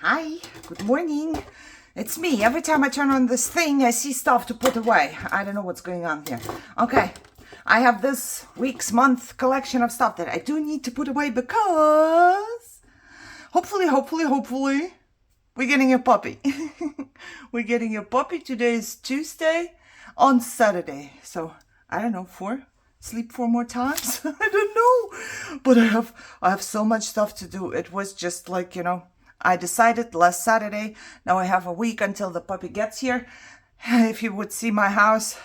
Hi, good morning. It's me. Every time I turn on this thing, I see stuff to put away. I don't know what's going on here. Okay, I have this week's month collection of stuff that I do need to put away because hopefully, we're getting a puppy. We're getting a puppy. Today is Tuesday. On Saturday. So, I don't know, sleep 4 more times? I don't know. But I have so much stuff to do. It was just like, I decided last Saturday. Now I have a week until the puppy gets here. If you would see my house,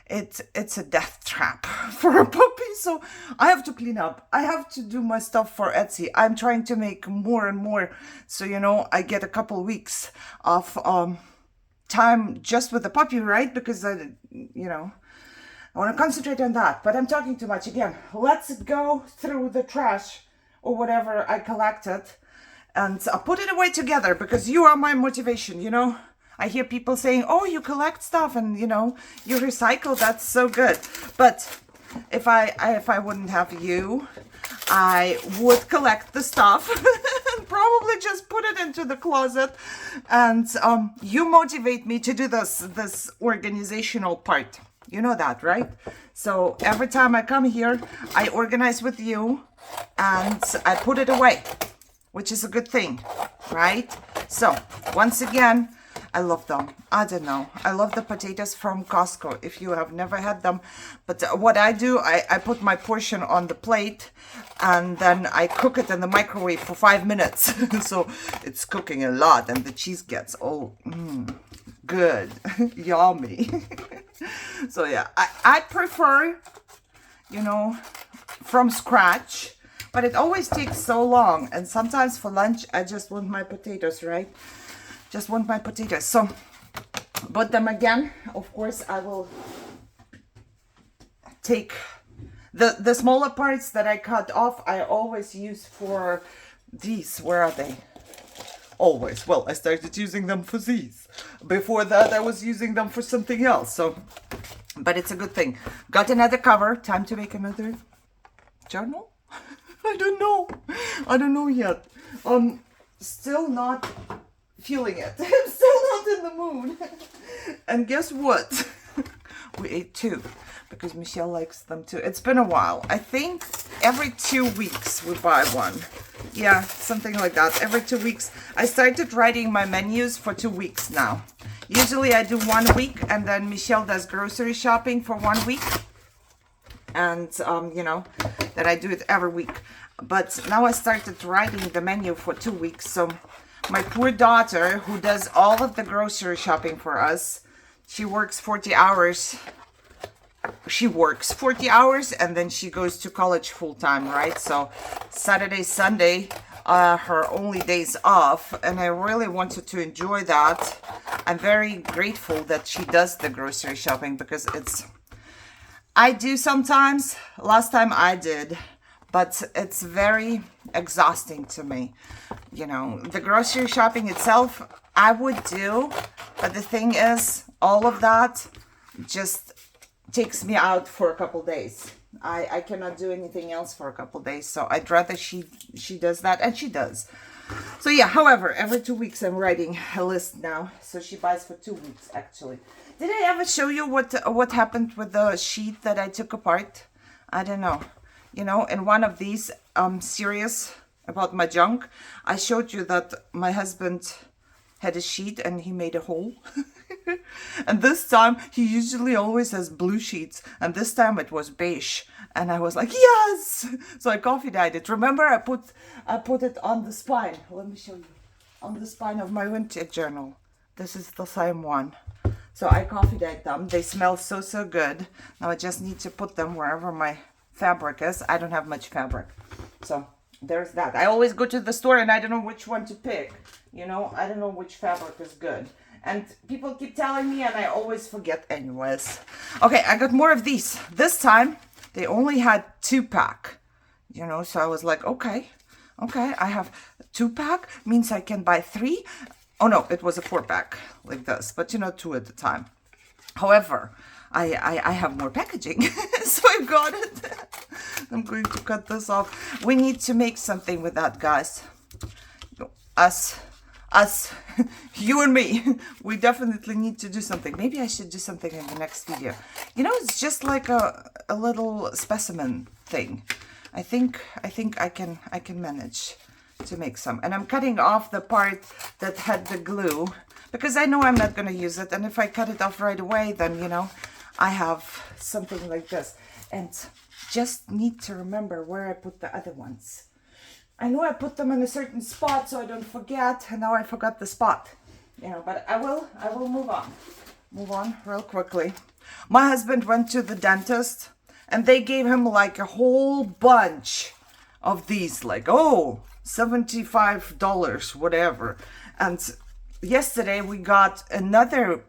it's a death trap for a puppy. So I have to clean up. I have to do my stuff for Etsy. I'm trying to make more and more. So, I get a couple weeks of time just with the puppy, right? Because I want to concentrate on that. But I'm talking too much again. Let's go through the trash or whatever I collected. And I'll put it away together because you are my motivation, I hear people saying, oh, you collect stuff and, you recycle. That's so good. But if I wouldn't have you, I would collect the stuff and probably just put it into the closet. And you motivate me to do this organizational part. You know that, right? So every time I come here, I organize with you and I put it away, which is a good thing, right? So, once again, I love them. I don't know. I love the potatoes from Costco, if you have never had them. But what I do, I put my portion on the plate, and then I cook it in the microwave for 5 minutes. So, it's cooking a lot, and the cheese gets all good, yummy. So, yeah, I prefer, from scratch. But it always takes so long. And sometimes for lunch, I just want my potatoes, right? Just want my potatoes. So, but them again, of course, I will take the smaller parts that I cut off. I always use for these. Where are they? Always. Well, I started using them for these. Before that, I was using them for something else. So, but it's a good thing. Got another cover. Time to make another journal? I don't know yet. Still not feeling it. I'm still not in the mood. And guess what? We ate 2 because Michelle likes them too. It's been a while. I think every 2 weeks we buy one. Yeah, something like that. Every 2 weeks. I started writing my menus for 2 weeks now. Usually I do 1 week and then Michelle does grocery shopping for 1 week. And, that I do it every week. But now I started writing the menu for 2 weeks. So my poor daughter, who does all of the grocery shopping for us, she works 40 hours. She works 40 hours and then she goes to college full time, right? So Saturday, Sunday, her only days off. And I really wanted to enjoy that. I'm very grateful that she does the grocery shopping because I do sometimes. Last time I did, but it's very exhausting to me. The grocery shopping itself, I would do, but the thing is, all of that just takes me out for a couple days. I cannot do anything else for a couple days, so I'd rather she does that, and she does. So yeah, however, every 2 weeks I'm writing a list now, so she buys for 2 weeks actually. Did I ever show you what happened with the sheet that I took apart? I don't know. In one of these series about my junk, I showed you that my husband had a sheet and he made a hole. And this time, he usually always has blue sheets. And this time it was beige. And I was like, yes! So I coffee dyed it. Remember, I put it on the spine. Let me show you. On the spine of my winter journal. This is the same one. So I coffee dyed them. They smell so good. Now I just need to put them wherever my fabric is. I don't have much fabric. So there's that. I always go to the store and I don't know which one to pick. I don't know which fabric is good. And people keep telling me and I always forget anyways. Okay, I got more of these. This time they only had 2-pack. So I was like, okay, I have 2-pack. Means I can buy 3. Oh no, it was a 4-pack like this, but 2 at a time. However, I have more packaging, so I got it. I'm going to cut this off. We need to make something with that, guys. Us us, you and me, we definitely need to do something. Maybe I should do something in the next video. You know, it's just like a little specimen thing. I think I can manage to make some. And I'm cutting off the part that had the glue because I know I'm not going to use it. And if I cut it off right away, then, you know, I have something like this. And just need to remember where I put the other ones. I know I put them in a certain spot so I don't forget, and now I forgot the spot. You know, but I will move on real quickly. My husband went to the dentist and they gave him like a whole bunch of these, like, oh, $75, whatever. And yesterday we got another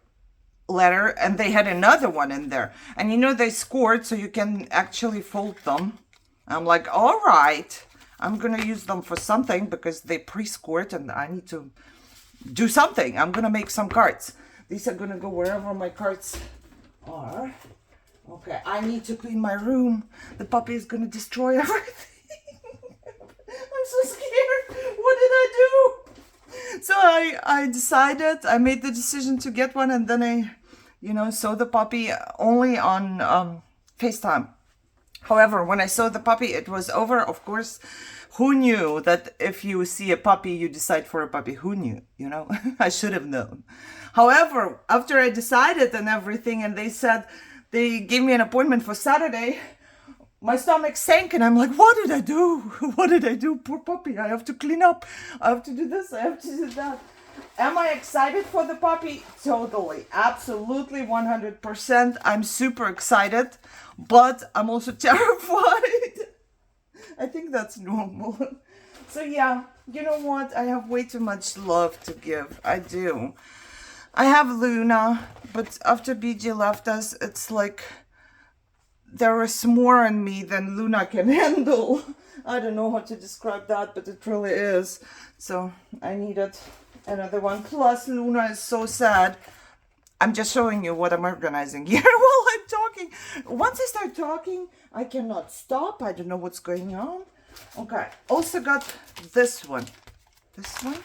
letter and they had another one in there. And you know, they scored so you can actually fold them. I'm like, all right, I'm going to use them for something because they pre-scored and I need to do something. I'm going to make some cards. These are going to go wherever my cards are. Okay, I need to clean my room. The puppy is going to destroy everything. I'm so scared. What did I do? So I decided, I made the decision to get one, and then I, you know, saw the puppy only on FaceTime. However, when I saw the puppy, it was over. Of course, who knew that if you see a puppy, you decide for a puppy? Who knew, you know? I should have known. However, after I decided and everything, and they said, they gave me an appointment for Saturday, my stomach sank and I'm like, what did I do? What did I do? Poor puppy. I have to clean up. I have to do this. I have to do that. Am I excited for the puppy? Totally. Absolutely. 100%. I'm super excited, but I'm also terrified. I think that's normal. So yeah, you know what? I have way too much love to give. I do. I have Luna, but after BG left us, it's like there is more in me than Luna can handle. I don't know how to describe that, but it really is. So I needed another one. Plus, Luna is so sad. I'm just showing you what I'm organizing here while I'm talking. Once I start talking, I cannot stop. I don't know what's going on. Okay, also got this one. This one.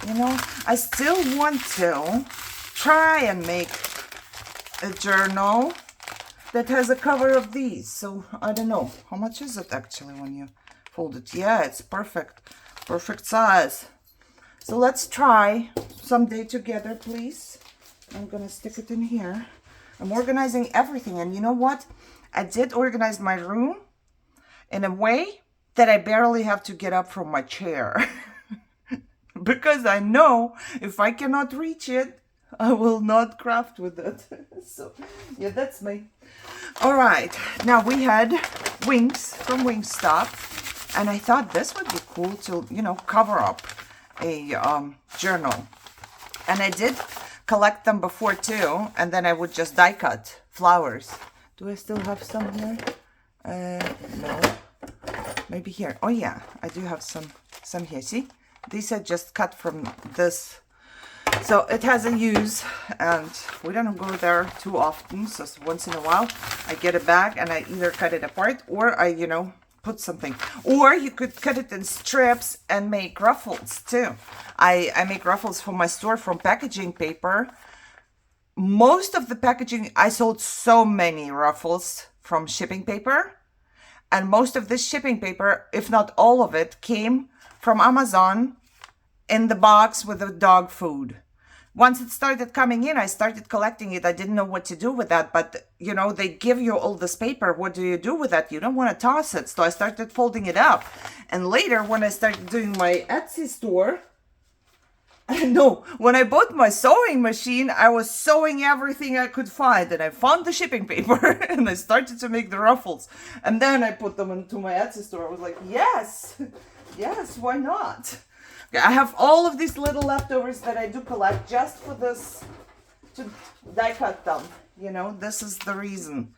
You know, I still want to try and make a journal that has a cover of these. So I don't know. How much is it actually when you fold it? Yeah, it's perfect. Perfect size. So let's try someday together, please. I'm going to stick it in here. I'm organizing everything. And you know what? I did organize my room in a way that I barely have to get up from my chair. Because I know if I cannot reach it, I will not craft with it. So, yeah, that's me. All right. Now we had wings from Wingstop. And I thought this would be cool to, you know, cover up a journal. And I did collect them before too. And then I would just die cut flowers. Do I still have some here? No. Maybe here. Oh yeah, I do have some here. See? These are just cut from this. So it has a use, and we don't go there too often. So once in a while, I get a bag and I either cut it apart or I, you know, put something. Or you could cut it in strips and make ruffles too. I make ruffles for my store from packaging paper. Most of the packaging, I sold so many ruffles from shipping paper. And most of this shipping paper, if not all of it, came from Amazon in the box with the dog food. Once it started coming in, I started collecting it. I didn't know what to do with that, but you know, they give you all this paper. What do you do with that? You don't want to toss it. So I started folding it up. And later, when I started doing my Etsy store, no, when I bought my sewing machine, I was sewing everything I could find, and I found the shipping paper and I started to make the ruffles. And then I put them into my Etsy store. I was like, yes, yes, why not? Okay, I have all of these little leftovers that I do collect just for this, to die cut them. You know, this is the reason,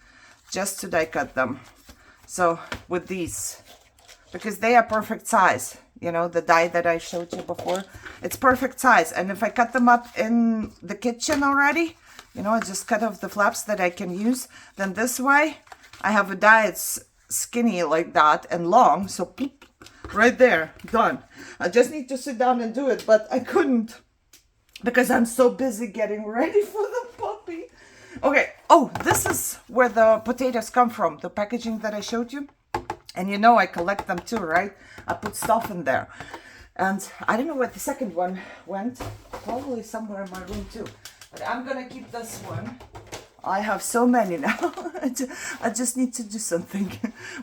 just to die cut them. So with these, because they are perfect size. You know, the die that I showed you before, it's perfect size. And if I cut them up in the kitchen already, you know, I just cut off the flaps that I can use. Then this way, I have a die, it's skinny like that and long. So Right there, done. I just need to sit down and do it, but I couldn't because I'm so busy getting ready for the puppy. Okay, oh, this is where the potatoes come from, the packaging that I showed you. And you know I collect them too, right? I put stuff in there. And I don't know where the second one went. Probably somewhere in my room too. But I'm gonna keep this one. I have so many now. I just need to do something.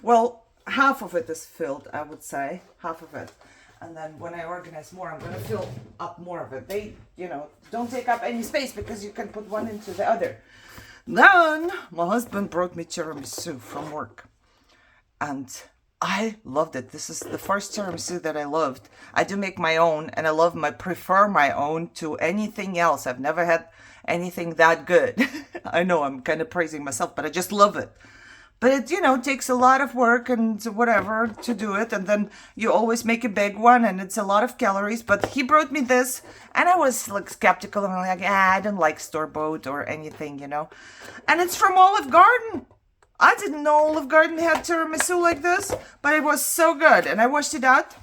Well, half of it is filled, I would say. Half of it. And then when I organize more, I'm gonna fill up more of it. They, you know, don't take up any space because you can put one into the other. Then my husband brought me tiramisu from work. And I loved it. This is the first tiramisu that I loved. I do make my own, and I prefer my own to anything else. I've never had anything that good. I know I'm kind of praising myself, but I just love it. But it, you know, takes a lot of work and whatever to do it. And then you always make a big one and it's a lot of calories. But he brought me this and I was like skeptical. And I'm like, I don't like store-bought or anything, you know. And it's from Olive Garden. I didn't know Olive Garden had tiramisu like this, but it was so good. And I washed it out.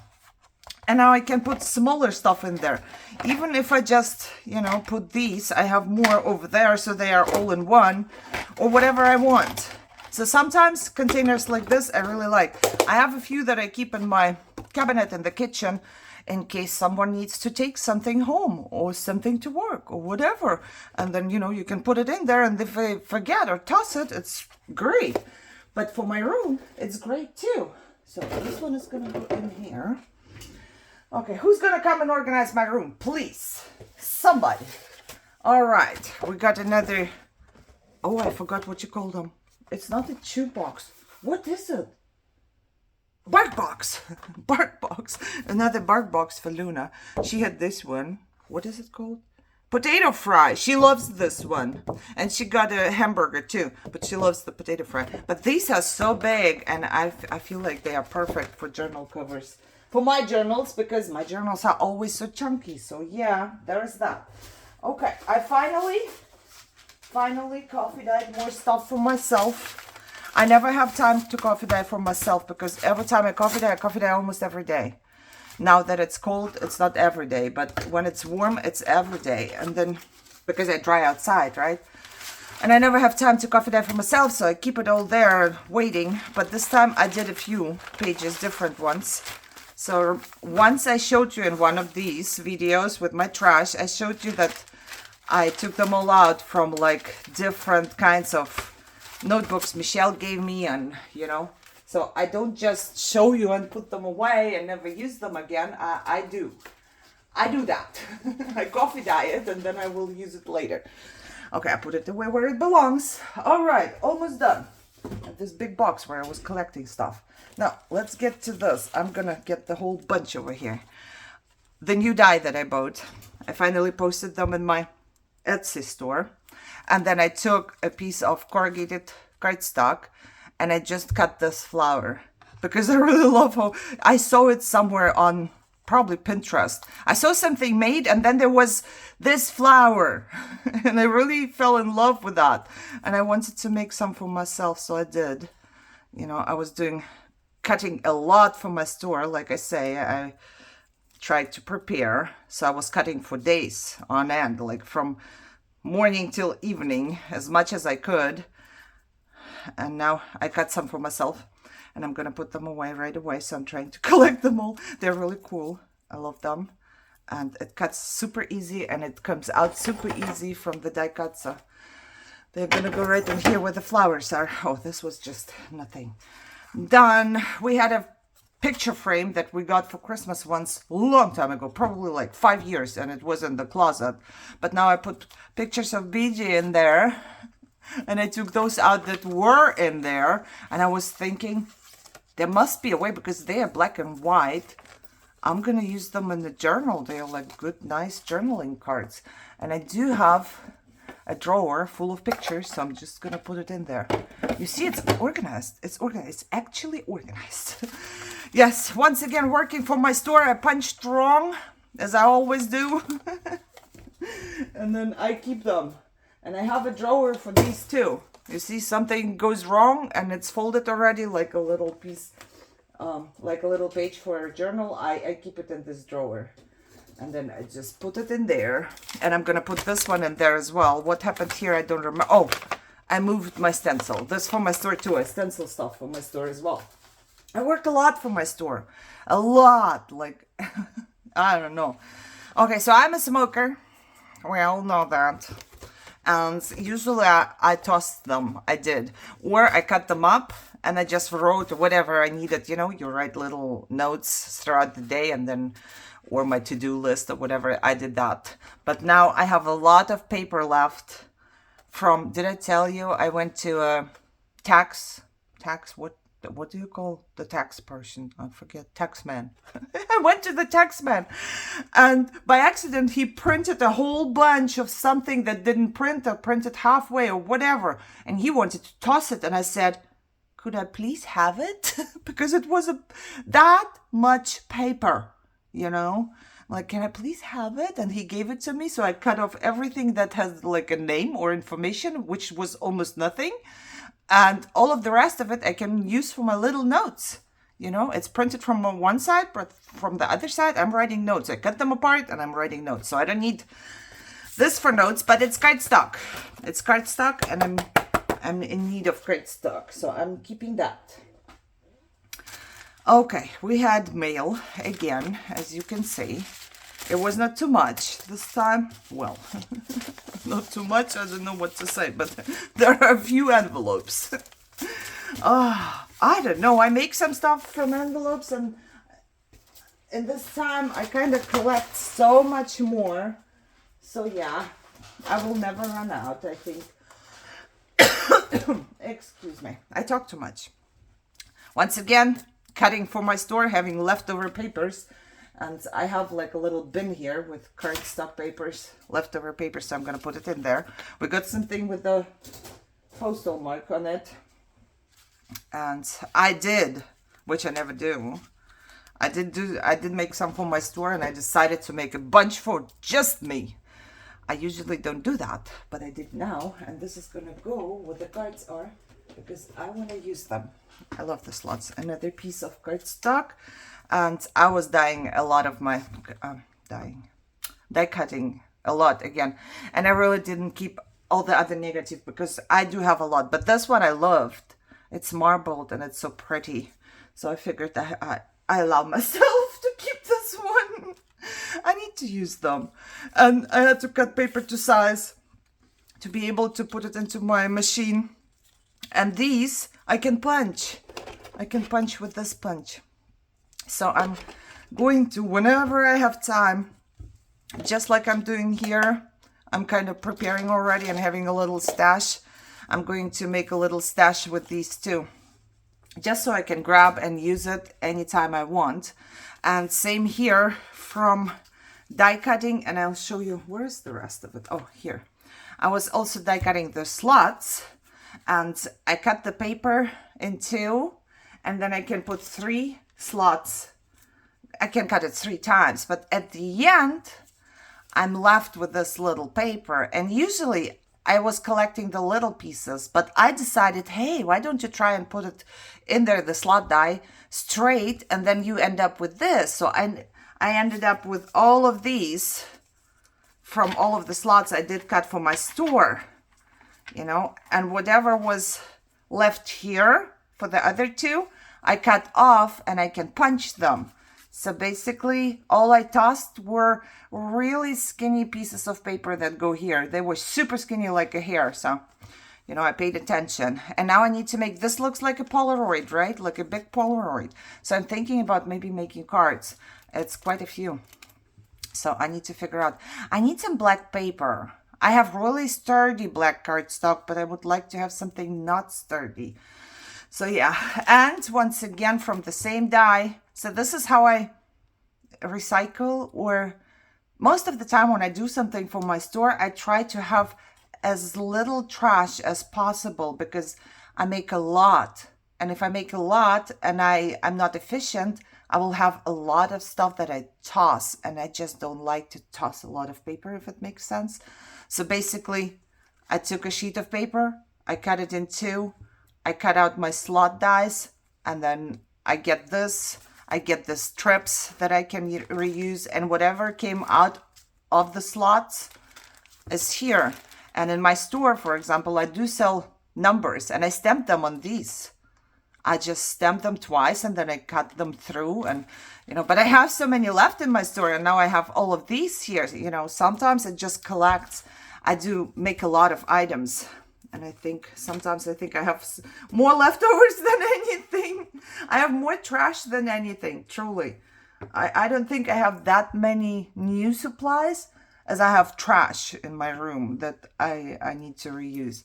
And now I can put smaller stuff in there. Even if I just, you know, put these, I have more over there so they are all in one or whatever I want. So sometimes containers like this I really like. I have a few that I keep in my cabinet in the kitchen in case someone needs to take something home or something to work or whatever. And then, you know, you can put it in there and if I forget or toss it, it's great. But for my room, it's great too. So this one is going to go in here. Okay, who's going to come and organize my room? Please. Somebody. All right, we got another... Oh, I forgot what you call them. It's not a chew box. What is it? Bark box. Bark box. Another bark box for Luna. She had this one. What is it called? Potato fry. She loves this one. And she got a hamburger too. But she loves the potato fry. But these are so big. And I feel like they are perfect for journal covers. For my journals. Because my journals are always so chunky. So yeah, there's that. Okay. I finally coffee dyed more stuff for myself. I never have time to coffee dye for myself because every time I coffee dye almost every day. Now that it's cold, it's not every day, but when it's warm, it's every day. And then, because I dry outside, right? And I never have time to coffee dye for myself, so I keep it all there waiting. But this time I did a few pages, different ones. So once I showed you in one of these videos with my trash, I showed you that I took them all out from like different kinds of notebooks Michelle gave me and, you know. So I don't just show you and put them away and never use them again. I do that. I coffee dye it and then I will use it later. Okay, I put it away where it belongs. All right, almost done. At this big box where I was collecting stuff. Now, let's get to this. I'm gonna get the whole bunch over here. The new dye that I bought. I finally posted them in my Etsy store, and then I took a piece of corrugated cardstock and I just cut this flower because I really love how I saw it somewhere on probably Pinterest. I saw something made and then there was this flower and I really fell in love with that and I wanted to make some for myself, so I did. You know, I was cutting a lot for my store. Like I say, I tried to prepare, so I was cutting for days on end, like from morning till evening, as much as I could. And now I cut some for myself and I'm gonna put them away right away. So I'm trying to collect them all. They're really cool. I love them. And it cuts super easy and it comes out super easy from the die cut. So they're gonna go right in here where the flowers are. Oh, this was just nothing. Done. We had a picture frame that we got for Christmas once a long time ago, probably like 5 years, and it was in the closet. But now I put pictures of BJ in there and I took those out that were in there, and I was thinking there must be a way because they are black and white. I'm gonna use them in the journal. They're like good, nice journaling cards. And I do have a drawer full of pictures, so I'm just gonna put it in there. You see, it's organized. It's organized. It's actually organized. Yes, once again, working for my store. I punched wrong, as I always do. And then I keep them. And I have a drawer for these too. You see, something goes wrong and it's folded already, like a little piece like a little page for a journal, I keep it in this drawer. And then I just put it in there. And I'm going to put this one in there as well. What happened here, I don't remember. Oh, I moved my stencil. This for my store too. I stencil stuff for my store as well. I work a lot for my store. A lot. Like, I don't know. Okay, so I'm a smoker. We all know that. And usually I toss them. I did. Or I cut them up and I just wrote whatever I needed. You know, you write little notes throughout the day and then, or my to-do list or whatever. I did that. But now I have a lot of paper left from, did I tell you I went to a what do you call the tax person? I forget, tax man. I went to the tax man and by accident he printed a whole bunch of something that didn't print or printed halfway or whatever. And he wanted to toss it. And I said, could I please have it? Because it was that much paper, you know? Like, can I please have it? And he gave it to me. So I cut off everything that has like a name or information, which was almost nothing. And all of the rest of it I can use for my little notes. You know, it's printed from one side, but from the other side, I'm writing notes. I cut them apart and I'm writing notes. So I don't need this for notes, but it's cardstock. It's cardstock and I'm in need of cardstock. So I'm keeping that. Okay, we had mail again, as you can see. It was not too much this time. Well, not too much. I don't know what to say, but there are a few envelopes. I don't know. I make some stuff from envelopes, and in this time I kind of collect so much more. So yeah, I will never run out, I think. Excuse me. I talk too much. Once again, cutting for my store, having leftover papers. And I have like a little bin here with cardstock papers, leftover papers, so I'm going to put it in there. We got something with the postal mark on it. And I did, which I never do. I did make some for my store, and I decided to make a bunch for just me. I usually don't do that, but I did now. And this is going to go where the cards are because I want to use them. I love the slots. Another piece of cardstock. And I was dyeing a lot of my, die cutting a lot again. And I really didn't keep all the other negative because I do have a lot. But this one I loved. It's marbled and it's so pretty. So I figured that I allow myself to keep this one. I need to use them. And I had to cut paper to size to be able to put it into my machine. And these I can punch. I can punch with this punch. So I'm going to, whenever I have time, just like I'm doing here, I'm kind of preparing already and having a little stash. I'm going to make a little stash with these two, just so I can grab and use it anytime I want. And same here from die cutting, and I'll show you, where's the rest of it? Oh, here. I was also die cutting the slots, and I cut the paper in two, and then I can put 3 slots. I can cut it 3 times, but at the end I'm left with this little paper. And usually I was collecting the little pieces, but I decided, hey, why don't you try and put it in there, the slot die straight, and then you end up with this. So I ended up with all of these from all of the slots I did cut for my store, you know, and whatever was left here for the other 2 I cut off and I can punch them. So basically all I tossed were really skinny pieces of paper that go here. They were super skinny like a hair. So, you know, I paid attention. And now I need to make, this looks like a Polaroid, right? Like a big Polaroid. So I'm thinking about maybe making cards. It's quite a few. So I need to figure out, I need some black paper. I have really sturdy black cardstock, but I would like to have something not sturdy. So yeah, and once again from the same die. So this is how I recycle, or most of the time when I do something for my store, I try to have as little trash as possible because I make a lot. And if I make a lot and I'm not efficient, I will have a lot of stuff that I toss, and I just don't like to toss a lot of paper, if it makes sense. So basically, I took a sheet of paper, I cut it in 2, I cut out my slot dies, and then I get this. I get the strips that I can reuse, and whatever came out of the slots is here. And in my store, for example, I do sell numbers, and I stamp them on these. I just stamp them twice and then I cut them through, and but I have so many left in my store, and now I have all of these here. Sometimes it just collects. I do make a lot of items, and sometimes I think I have more leftovers than anything. I have more trash than anything, truly. I don't think I have that many new supplies as I have trash in my room that I need to reuse.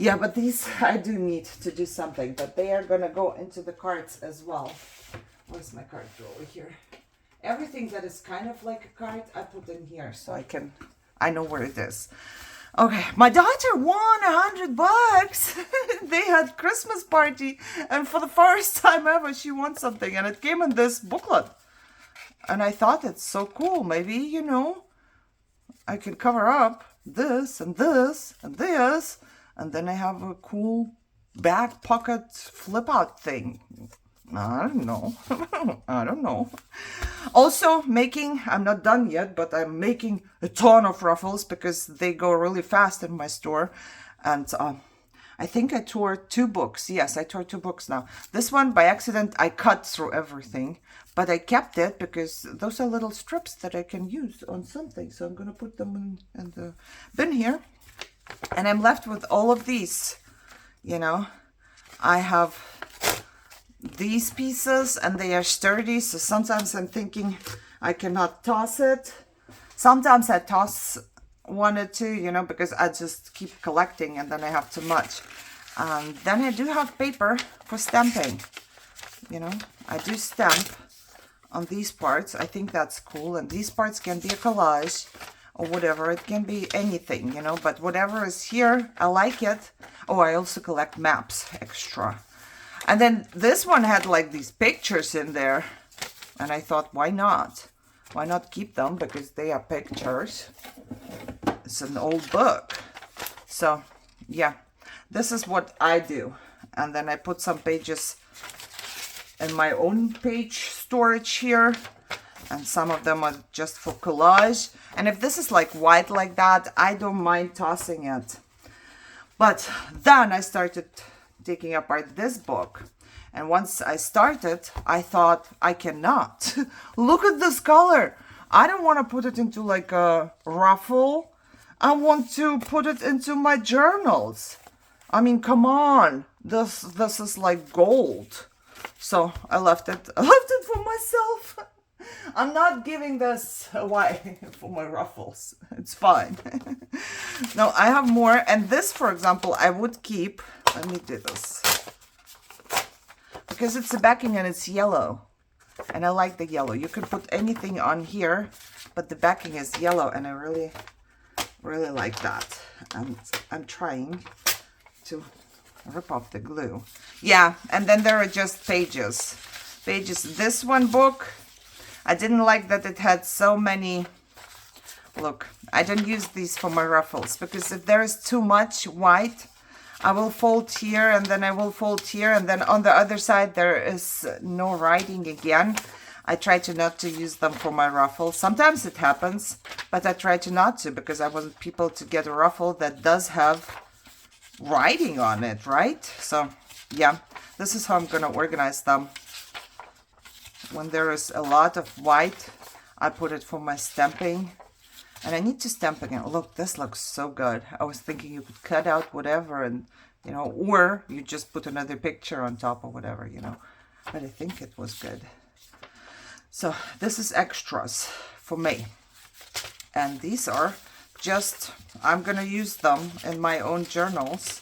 Yeah, but these I do need to do something, but they are going to go into the carts as well. Where's my cart drawer here? Everything that is kind of like a cart, I put in here so I know where it is. Okay, my daughter won $100. They had Christmas party, and for the first time ever, she won something, and it came in this booklet. And I thought it's so cool. Maybe, I can cover up this and this and this. And then I have a cool back pocket flip out thing. I don't know. I don't know. Also I'm not done yet, but I'm making a ton of ruffles because they go really fast in my store. And I think I tore 2 books. Yes, I tore 2 books now. This one, by accident, I cut through everything. But I kept it because those are little strips that I can use on something. So I'm going to put them in the bin here. And I'm left with all of these, I have these pieces and they are sturdy. So sometimes I'm thinking I cannot toss it. Sometimes I toss 1 or 2, because I just keep collecting and then I have too much. Then I do have paper for stamping. I do stamp on these parts. I think that's cool. And these parts can be a collage or whatever. It can be anything, but whatever is here, I like it. Oh, I also collect maps extra. And then this one had like these pictures in there. And I thought, why not? Why not keep them? Because they are pictures. It's an old book. So, yeah, this is what I do. And then I put some pages in my own page storage here. And some of them are just for collage. And if this is like white like that, I don't mind tossing it. But then I started taking apart this book. And once I started, I thought, I cannot. Look at this color. I don't want to put it into like a ruffle. I want to put it into my journals. I mean, come on. This is like gold. So I left it. I left it for myself. I'm not giving this away for my ruffles. It's fine. No, I have more. And this, for example, I would keep. Let me do this. Because it's the backing and it's yellow. And I like the yellow. You could put anything on here, but the backing is yellow. And I really, really like that. And I'm trying to rip off the glue. Yeah, and then there are just pages. This one book, I didn't like that it had so many. Look, I don't use these for my ruffles because if there is too much white, I will fold here and then I will fold here, and then on the other side there is no writing again. I try to not to use them for my ruffles. Sometimes it happens, but I try to not to because I want people to get a ruffle that does have writing on it, right? So yeah, this is how I'm gonna organize them. When there is a lot of white, I put it for my stamping. And I need to stamp again. Look, this looks so good. I was thinking you could cut out whatever and, or you just put another picture on top or whatever, But I think it was good. So this is extras for me. And these are just, I'm going to use them in my own journals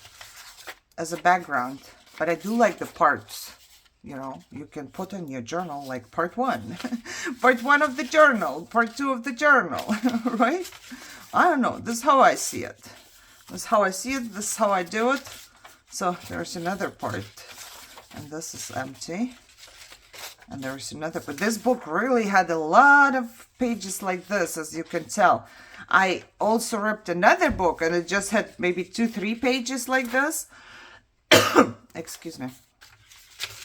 as a background. But I do like the parts. You can put in your journal like part 1, part 1 of the journal, part 2 of the journal, right? I don't know. This is how I see it. This is how I see it. This is how I do it. So there's another part, and this is empty. And there's another, but this book really had a lot of pages like this, as you can tell. I also ripped another book, and it just had maybe 2-3 pages like this. Excuse me.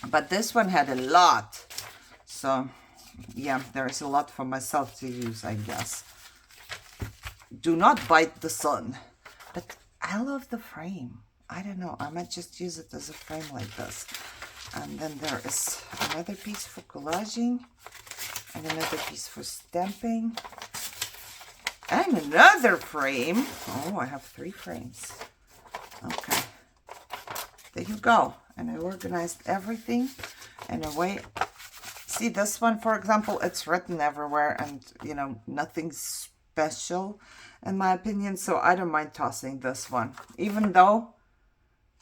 But this one had a lot. So, yeah, there is a lot for myself to use, I guess. Do not bite the sun. But I love the frame. I don't know. I might just use it as a frame like this. And then there is another piece for collaging. And another piece for stamping. And another frame. Oh, I have 3 frames. Okay. There you go. And I organized everything in a way. See, this one, for example, it's written everywhere. And, you know, nothing special, in my opinion. So I don't mind tossing this one. Even though,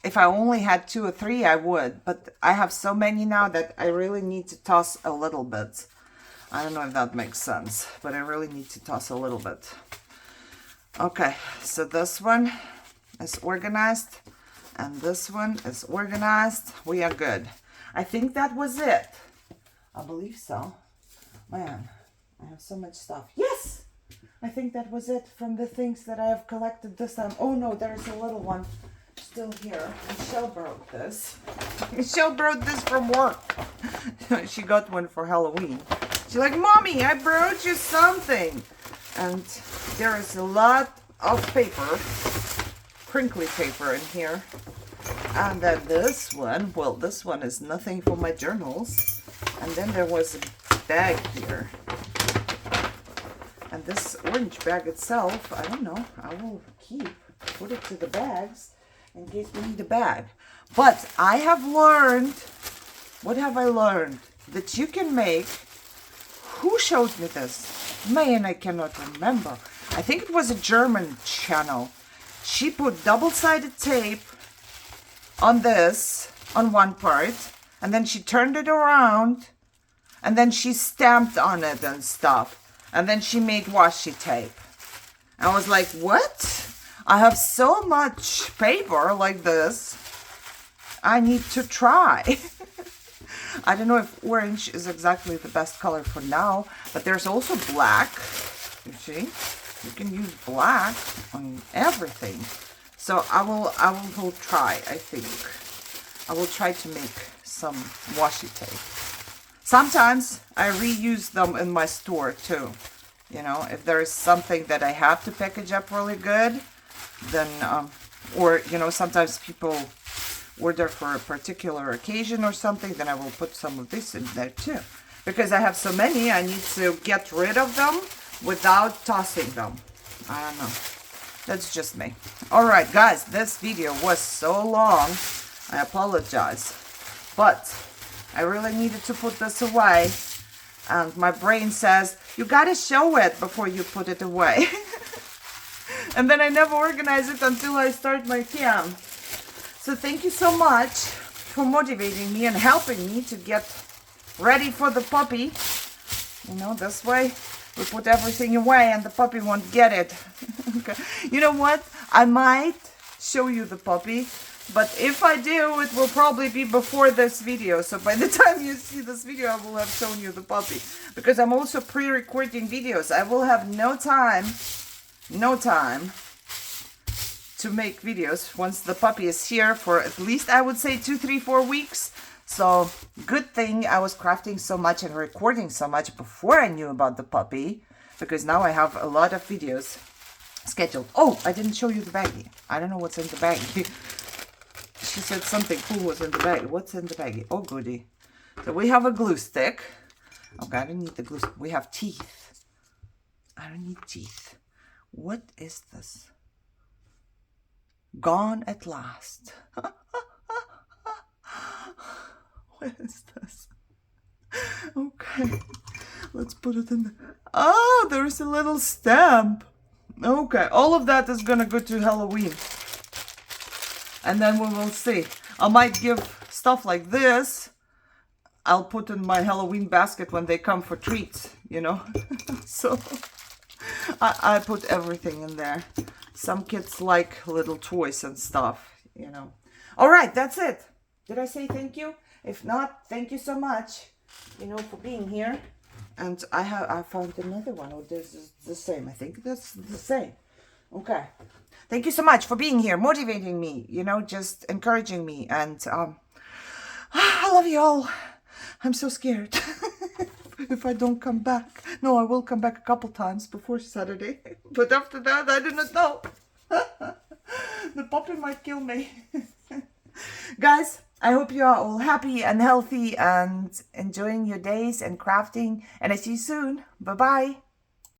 if I only had 2 or 3, I would. But I have so many now that I really need to toss a little bit. I don't know if that makes sense, but I really need to toss a little bit. Okay, so this one is organized, and this one is organized. We are good. I think that was it. I believe so. Man, I have so much stuff. Yes! I think that was it from the things that I have collected this time. Oh no, there's a little one still here. Michelle brought this. Michelle brought this from work. She got one for Halloween. She's like, Mommy, I brought you something. And there is a lot of paper, crinkly paper in here. And then this one, well, this one is nothing for my journals. And then there was a bag here. And this orange bag itself, I don't know, I will put it to the bags in case we need a bag. But I have learned, what have I learned? That you can make, who showed me this? Man, I cannot remember. I think it was a German channel. She put double-sided tape on this, on one part, and then she turned it around, and then she stamped on it and stuff. And then she made washi tape. I was like, what? I have so much paper like this. I need to try. I don't know if orange is exactly the best color for now, but there's also black. You see? You can use black on everything. So I will try, I think. I will try to make some washi tape. Sometimes I reuse them in my store too. You know, if there is something that I have to package up really good, then, or, you know, sometimes people order for a particular occasion or something, then I will put some of this in there too. Because I have so many, I need to get rid of them without tossing them. I don't know. That's just me. Alright, guys, this video was so long. I apologize. But I really needed to put this away. And my brain says, you gotta show it before you put it away. And then I never organize it until I start my cam. So thank you so much for motivating me and helping me to get ready for the puppy. You know, this way we put everything away and the puppy won't get it. Okay. You know what? I might show you the puppy. But if I do, it will probably be before this video. So by the time you see this video, I will have shown you the puppy. Because I'm also pre-recording videos. I will have no time to make videos once the puppy is here for at least, I would say, 2, 3, 4 weeks. So good thing I was crafting so much and recording so much before I knew about the puppy. Because now I have a lot of videos scheduled. Oh, I didn't show you the baggie. I don't know what's in the baggie. She said something cool was in the bag. What's in the baggie? Oh, goody. So we have a glue stick. Okay, I don't need the glue stick. We have teeth. I don't need teeth. What is this? Gone at last. What is this? Okay. Let's put it in the... Oh, there's a little stamp. Okay, all of that is gonna go to Halloween. And then we will see. I might give stuff like this. I'll put in my Halloween basket when they come for treats, you know. So I put everything in there. Some kids like little toys and stuff, you know. All right, that's it. Did I say thank you? If not, thank you so much, you know, for being here. And I found another one. Oh, this is the same. I think that's the same. Okay. Thank you so much for being here, motivating me, you know, just encouraging me. And I I love you all. I'm so scared. If I don't come back. No, I will come back a couple times before Saturday. But after that, I do not know. The puppy might kill me. Guys, I hope you are all happy and healthy and enjoying your days and crafting. And I see you soon. Bye-bye.